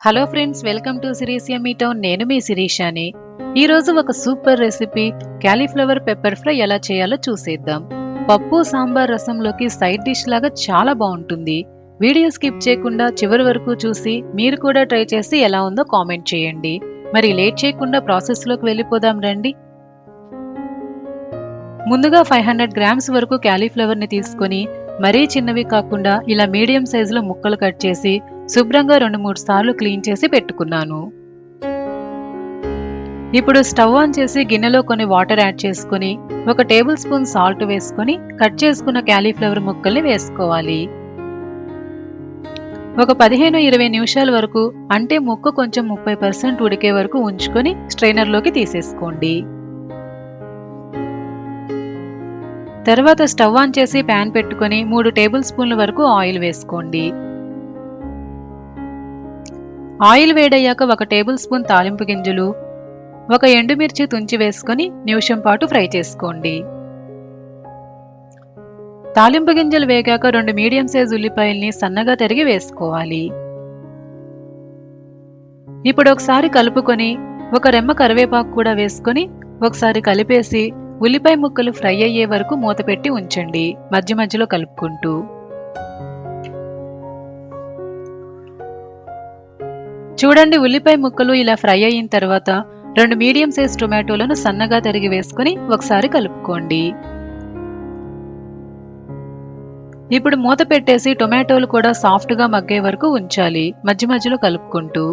Hello friends, welcome to series yummy town. నేను మీ శిరీషాని. ఈరోజు ఒక super recipe cauliflower pepper fry ఎలా చేయాలో చూసేద్దాం. పప్పు సాంబార్ రసంలోకి సైడ్ డిష్ లాగా చాలా బాగుంటుంది. వీడియో స్కిప్ చేయకుండా చివరి వరకు చూసి మీరు కూడా ట్రై చేసి ఎలా ఉందో కామెంట్ చేయండి. మరి లేట్ చేయకుండా ప్రాసెస్లోకి వెళ్ళిపోదాం రండి. ముందుగా 500 గ్రామ్స్ వరకు క్యాలీఫ్లవర్ని తీసుకొని మరీ చిన్నవి కాకుండా ఇలా మీడియం సైజులో ముక్కలు కట్ చేసి శుభ్రంగా 2-3 సార్లు క్లీన్ చేసి పెట్టుకున్నాను. ఇప్పుడు స్టవ్ ఆన్ చేసి గిన్నెలో కొన్ని వాటర్ యాడ్ చేసుకుని 1 టేబుల్ స్పూన్ సాల్ట్ వేసుకొని కట్ చేసుకున్న క్యాలీఫ్లవర్ ముక్కల్ని వేసుకోవాలి. ఒక 15-20 నిమిషాల వరకు, అంటే ముక్క కొంచెం 30% ఉడికే వరకు ఉంచుకొని స్ట్రైనర్లోకి తీసేసుకోండి. తర్వాత స్టవ్ ఆన్ చేసి ప్యాన్ పెట్టుకొని 3 టేబుల్ స్పూన్ల వరకు ఆయిల్ వేసుకోండి. ఆయిల్ వేడయ్యాక 1 టేబుల్ స్పూన్ తాలింపు గింజలు, 1 ఎండుమిర్చి తుంచి వేసుకొని నిమిషం పాటు ఫ్రై చేసుకోండి. తాలింపు గింజలు వేగాక 2 మీడియం సైజ్ ఉల్లిపాయల్ని సన్నగా తరిగి వేసుకోవాలి. ఇప్పుడు ఒకసారి కలుపుకొని 1 రెమ్మ కరివేపాకు కూడా వేసుకొని ఒకసారి కలిపేసి ఉల్లిపాయ ముక్కలు ఫ్రై అయ్యే వరకు మూత పెట్టి ఉంచండి, మధ్య మధ్యలో కలుపుకుంటూ. చూడండి, ఉల్లిపాయ ముక్కలు ఇలా ఫ్రై అయిన తర్వాత 2 మీడియం సైజ్ టొమాటోలను సన్నగా తరిగి వేసుకొని ఒకసారి కలుపుకోండి. ఇప్పుడు మూత పెట్టేసి టొమాటోలు కూడా సాఫ్ట్గా మగ్గే వరకు ఉంచాలి, మధ్య మధ్యలో కలుపుకుంటూ.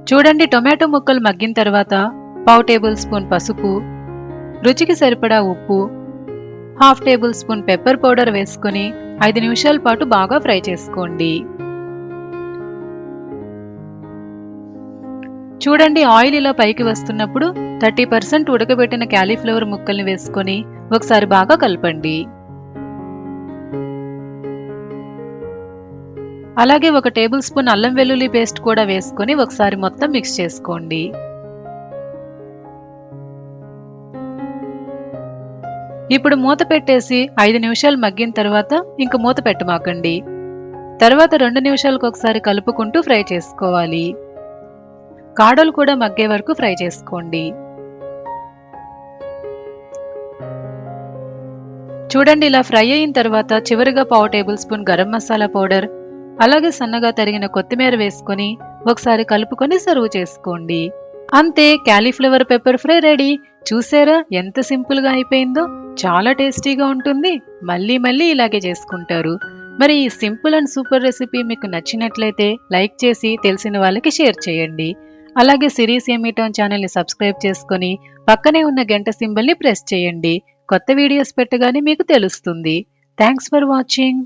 చూడండి, టొమాటో ముక్కలు మగ్గిన తర్వాత 1/2 టేబుల్ స్పూన్ పసుపు, రుచికి సరిపడా ఉప్పు, 1/2 టేబుల్ స్పూన్ పెప్పర్ పౌడర్ వేసుకొని 5 నిమిషాల పాటు బాగా ఫ్రై చేసుకోండి. చూడండి, ఆయిల్ ఇలా పైకి వస్తున్నప్పుడు 30% ఉడకబెట్టిన క్యాలీఫ్లవర్ ముక్కల్ని వేసుకొని ఒకసారి బాగా కలపండి. అలాగే 1 టేబుల్ స్పూన్ అల్లం వెల్లుల్లి పేస్ట్ కూడా వేసుకొని ఒకసారి మొత్తం మిక్స్ చేసుకోండి. ఇప్పుడు మూత పెట్టేసి 5 నిమిషాలు మగ్గిన తర్వాత ఇంక మూత పెట్టమాకండి. తర్వాత 2 నిమిషాలకు ఒకసారి కలుపుకుంటూ ఫ్రై చేసుకోవాలి. కాడలు కూడా మగ్గే వరకు ఫ్రై చేసుకోండి. చూడండి, ఇలా ఫ్రై అయిన తర్వాత చివరిగా 1/2 table spoon garam masala powder, అలాగే సన్నగా తరిగిన కొత్తిమీర వేసుకొని ఒకసారి కలుపుకొని సర్వ్ చేసుకోండి. అంతే, క్యాలీఫ్లవర్ పెప్పర్ ఫ్రై రెడీ. చూసారా ఎంత సింపుల్ గా అయిపోయిందో? చాలా టేస్టీగా ఉంటుంది. మళ్ళీ మళ్ళీ ఇలాగే చేసుకుంటారు. మరి ఈ సింపుల్ అండ్ సూపర్ రెసిపీ మీకు నచ్చినట్లయితే లైక్ చేసి తెలిసిన వాళ్ళకి షేర్ చేయండి. అలాగే సిరీస్ యమ్మీ టౌన్ ఛానల్ని సబ్స్క్రైబ్ చేసుకొని పక్కనే ఉన్న గంట సింబల్ని ప్రెస్ చేయండి. కొత్త వీడియోస్ పెట్టగానే మీకు తెలుస్తుంది. Thanks for watching.